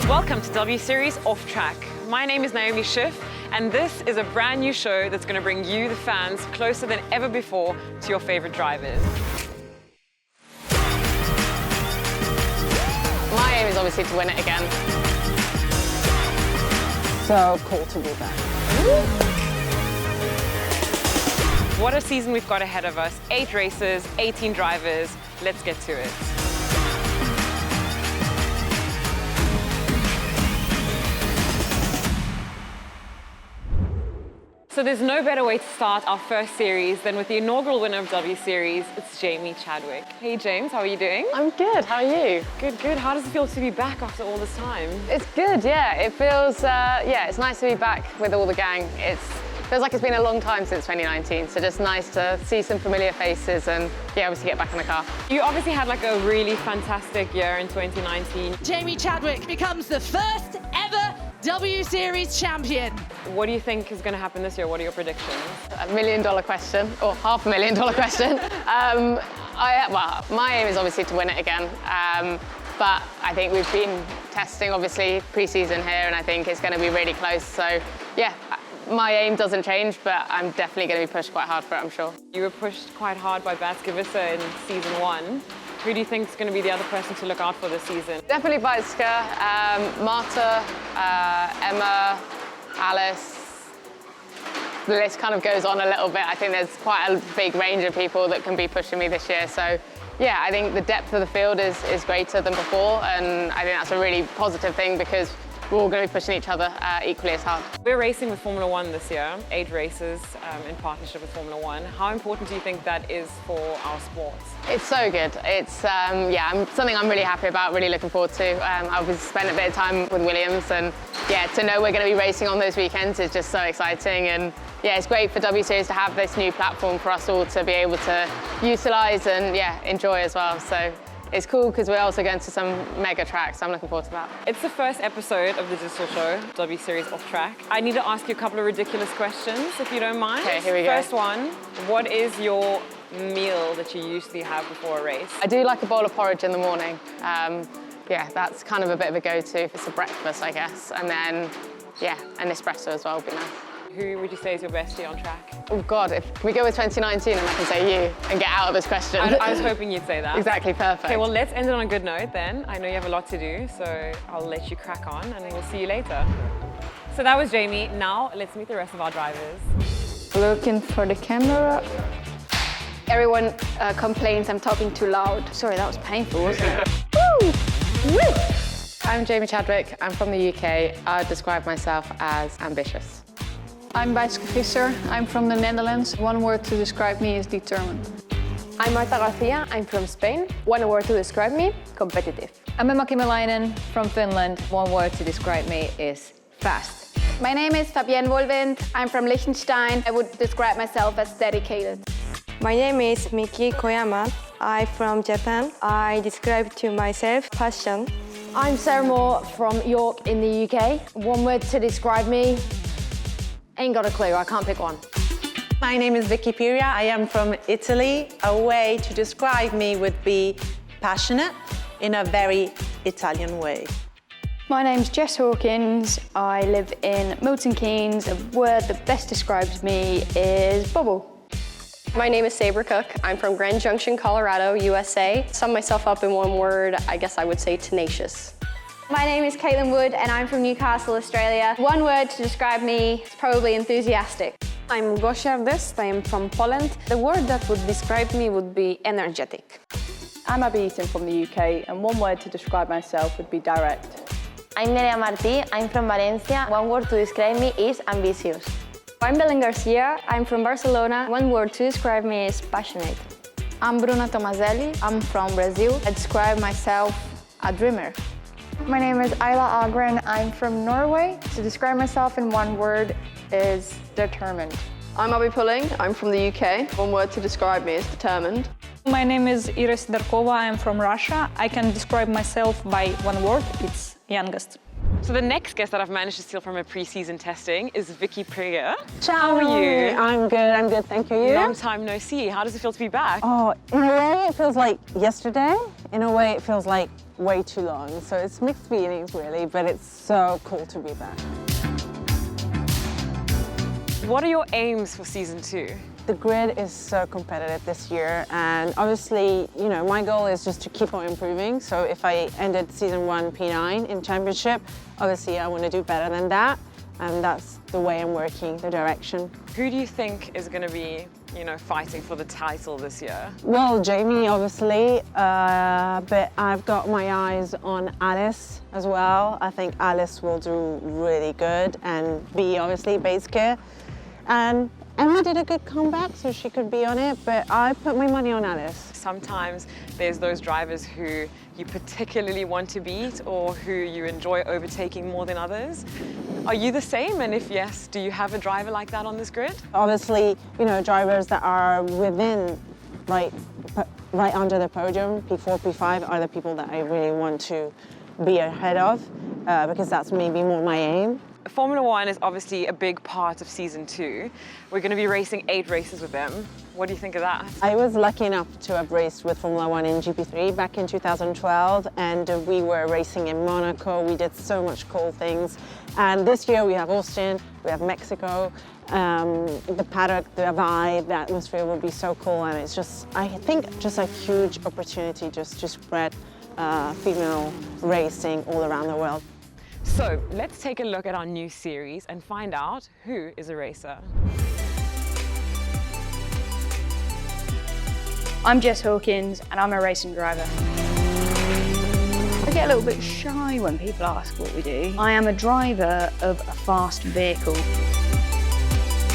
Welcome to W Series Off Track. My name is Naomi Schiff, and this is a brand new show that's going to bring you, the fans, closer than ever before to your favorite drivers. My aim is obviously to win it again. So cool to be back. What a season we've got ahead of us. 8 races, 18 drivers. Let's get to it. So there's no better way to start our first series than with the inaugural winner of W Series. It's Jamie Chadwick. Hey James, how are you doing? I'm good, how are you? Good, good. How does it feel to be back after all this time? It's good, yeah. It feels, it's nice to be back with all the gang. It feels like it's been a long time since 2019, so just nice to see some familiar faces and, yeah, obviously get back in the car. You obviously had like a really fantastic year in 2019. Jamie Chadwick becomes the first ever W Series champion. What do you think is going to happen this year? What are your predictions? $1 million question, or $500,000 question. My aim is obviously to win it again, but I think we've been testing, obviously, pre-season here, and I think it's going to be really close. So, yeah, my aim doesn't change, but I'm definitely going to be pushed quite hard for it, I'm sure. You were pushed quite hard by Batskivissa in season 1. Who do you think is going to be the other person to look out for this season? Definitely Batska, Marta, Emma, Alice. The list kind of goes on a little bit. I think there's quite a big range of people that can be pushing me this year. So, yeah, I think the depth of the field is greater than before, and I think that's a really positive thing because we're all going to be pushing each other equally as hard. We're racing with Formula 1 this year, 8 races in partnership with Formula 1. How important do you think that is for our sport? It's so good. It's something I'm really happy about, really looking forward to. I've spent a bit of time with Williams, and yeah, to know we're going to be racing on those weekends is just so exciting. And yeah, it's great for W Series to have this new platform for us all to be able to utilise and yeah, enjoy as well. So it's cool because we're also going to some mega tracks, so I'm looking forward to that. It's the first episode of the digital show, W Series Off Track. I need to ask you a couple of ridiculous questions, if you don't mind. Okay, here we go. First one, what is your meal that you usually have before a race? I do like a bowl of porridge in the morning. Yeah, that's kind of a bit of a go-to if it's a breakfast, I guess. And then, yeah, an espresso as well would be nice. Who would you say is your bestie on track? Oh God, if we go with 2019 and I can say you and get out of this question. I was hoping you'd say that. Exactly, perfect. Okay, well, let's end it on a good note then. I know you have a lot to do, so I'll let you crack on and we'll see you later. So that was Jamie. Now, let's meet the rest of our drivers. Looking for the camera. Everyone complains I'm talking too loud. Sorry, that was painful, wasn't it? Woo! Woo! I'm Jamie Chadwick. I'm from the UK. I would describe myself as ambitious. I'm Batskivissa. I'm from the Netherlands. One word to describe me is determined. I'm Marta Garcia. I'm from Spain. One word to describe me, competitive. I'm Emma Kimalainen from Finland. One word to describe me is fast. My name is Fabienne Wolwind. I'm from Liechtenstein. I would describe myself as dedicated. My name is Miki Koyama. I'm from Japan. I describe to myself passion. I'm Sarah Moore from York in the UK. One word to describe me, ain't got a clue, I can't pick one. My name is Vicky Priya. I am from Italy. A way to describe me would be passionate in a very Italian way. My name's Jess Hopkins. I live in Milton Keynes. A word that best describes me is bubble. My name is Saber Cook. I'm from Grand Junction, Colorado, USA. Sum myself up in one word, I guess I would say tenacious. My name is Caitlin Wood and I'm from Newcastle, Australia. One word to describe me is probably enthusiastic. I'm Gosia Ardest. I am from Poland. The word that would describe me would be energetic. I'm Abby Eaton from the UK, and one word to describe myself would be direct. I'm Nerea Martí. I'm from Valencia. One word to describe me is ambitious. I'm Belen Garcia. I'm from Barcelona. One word to describe me is passionate. I'm Bruna Tomazelli. I'm from Brazil. I describe myself a dreamer. My name is Ayla Agren. I'm from Norway. To describe myself in one word is determined. I'm Abby Pulling. I'm from the UK. One word to describe me is determined. My name is Irina Siddikova. I'm from Russia. I can describe myself by one word. It's youngest. So the next guest that I've managed to steal from a pre-season testing is Vicky Priya. Ciao. How are you? I'm good, thank you. You? Long time no see. How does it feel to be back? Oh, in a way it feels like yesterday. In a way it feels like way too long. So it's mixed feelings really, but it's so cool to be back. What are your aims for season 2? The grid is so competitive this year, and obviously, you know, my goal is just to keep on improving. So if I ended season 1 P9 in championship, obviously I want to do better than that, and that's the way I'm working, the direction. Who do you think is going to be, you know, fighting for the title this year? Well, Jamie, obviously, but I've got my eyes on Alice as well. I think Alice will do really good and be obviously base gear. And Emma did a good comeback, so she could be on it, but I put my money on Alice. Sometimes there's those drivers who you particularly want to beat or who you enjoy overtaking more than others. Are you the same? And if yes, do you have a driver like that on this grid? Obviously, you know, drivers that are within, right under the podium, P4, P5, are the people that I really want to be ahead of, because that's maybe more my aim. Formula One is obviously a big part of season 2. We're going to be racing 8 races with them. What do you think of that? I was lucky enough to have raced with Formula One in GP3 back in 2012, and we were racing in Monaco. We did so much cool things. And this year we have Austin, we have Mexico, the paddock, the vibe, the atmosphere will be so cool, and it's just, I think, just a huge opportunity just to spread female racing all around the world. So let's take a look at our new series and find out who is a racer. I'm Jess Hopkins and I'm a racing driver. I get a little bit shy when people ask what we do. I am a driver of a fast vehicle.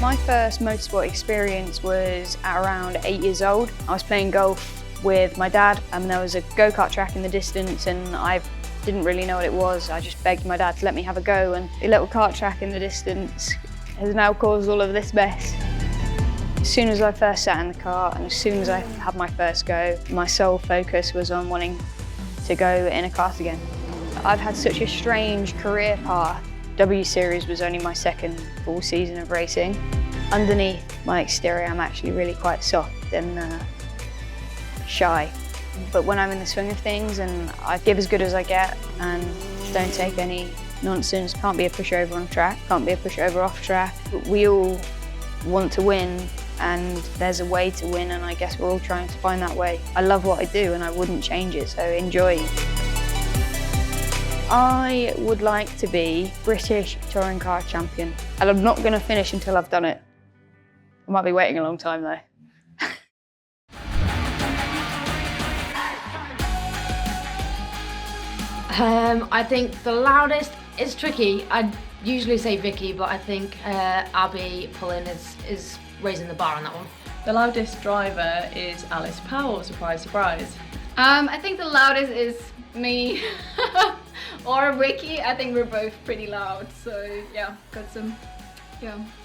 My first motorsport experience was at around 8 years old. I was playing golf with my dad and there was a go-kart track in the distance, and I didn't really know what it was. I just begged my dad to let me have a go, and the little kart track in the distance has now caused all of this mess. As soon as I first sat in the car and as soon as I had my first go, my sole focus was on wanting to go in a kart again. I've had such a strange career path. W Series was only my second full season of racing. Underneath my exterior, I'm actually really quite soft and shy. But when I'm in the swing of things and I give as good as I get and don't take any nonsense, can't be a pushover on track, can't be a pushover off track. But we all want to win and there's a way to win, and I guess we're all trying to find that way. I love what I do and I wouldn't change it, so enjoy. I would like to be British touring car champion, and I'm not going to finish until I've done it. I might be waiting a long time though. I think the loudest is tricky. I'd usually say Vicky, but I think Abby pulling is raising the bar on that one. The loudest driver is Alice Powell, surprise, surprise. I think the loudest is me or Vicky. I think we're both pretty loud, so yeah, got some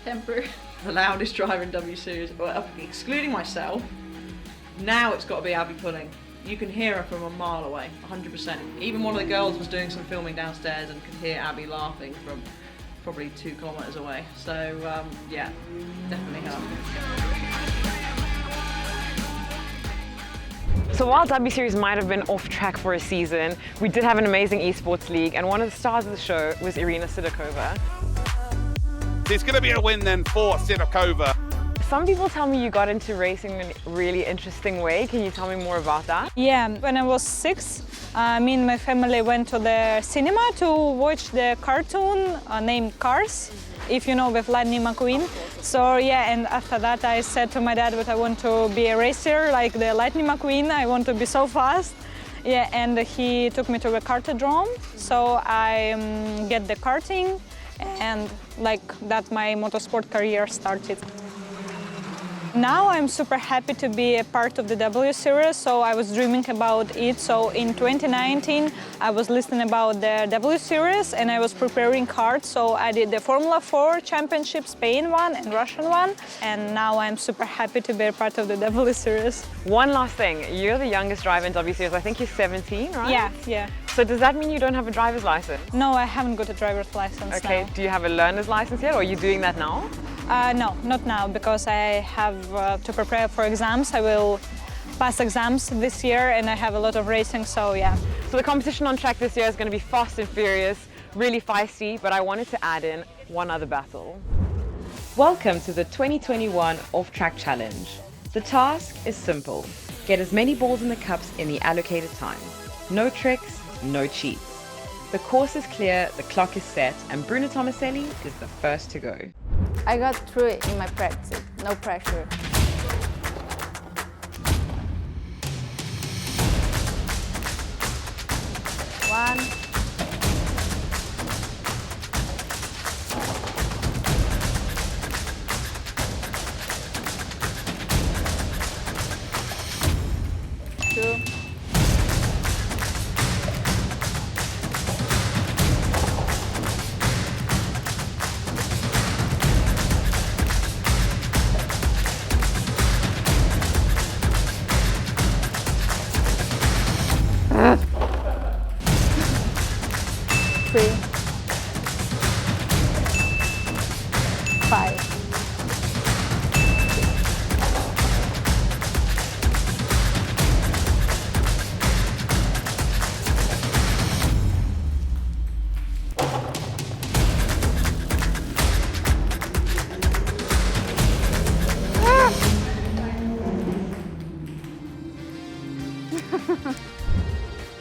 temper. The loudest driver in W Series, well, excluding myself, now it's got to be Abby Pulling. You can hear her from a mile away, 100%. Even one of the girls was doing some filming downstairs and could hear Abby laughing from probably 2 kilometres away. So yeah, definitely her. So while W Series might have been off track for a season, we did have an amazing esports league, and one of the stars of the show was Irina Siddikova. There's going to be a win then for Siddikova. Some people tell me you got into racing in a really interesting way. Can you tell me more about that? Yeah, when I was 6, me and my family went to the cinema to watch the cartoon named Cars, if you know, with Lightning McQueen. So yeah, and after that I said to my dad that I want to be a racer like the Lightning McQueen. I want to be so fast. Yeah, and he took me to the kartodrome. So I get the karting, and like that my motorsport career started. Now I'm super happy to be a part of the W Series, so I was dreaming about it. So in 2019, I was listening about the W Series and I was preparing cards. So I did the Formula 4 Championship, Spain one and Russian one. And now I'm super happy to be a part of the W Series. One last thing, you're the youngest driver in W Series. I think you're 17, right? Yeah. So does that mean you don't have a driver's license? No, I haven't got a driver's license Okay, now. do you have a learner's license yet, or are you doing that now? No, not now, because I have to prepare for exams. I will pass exams this year and I have a lot of racing, so yeah. So the competition on track this year is going to be fast and furious, really feisty, but I wanted to add in one other battle. Welcome to the 2021 Off-Track Challenge. The task is simple. Get as many balls in the cups in the allocated time. No tricks, no cheats. The course is clear, the clock is set, and Bruno Tomaselli is the first to go. I got through it in my practice, no pressure. One. Two. Three. Five.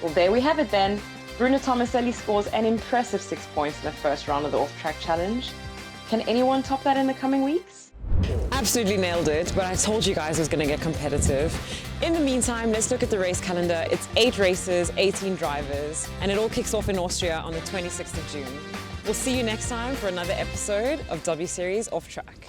Well, there we have it then. Bruno Tomaselli scores an impressive 6 points in the first round of the Off-Track Challenge. Can anyone top that in the coming weeks? Absolutely nailed it, but I told you guys it was going to get competitive. In the meantime, let's look at the race calendar. It's 8 races, 18 drivers, and it all kicks off in Austria on the 26th of June. We'll see you next time for another episode of W Series Off Track.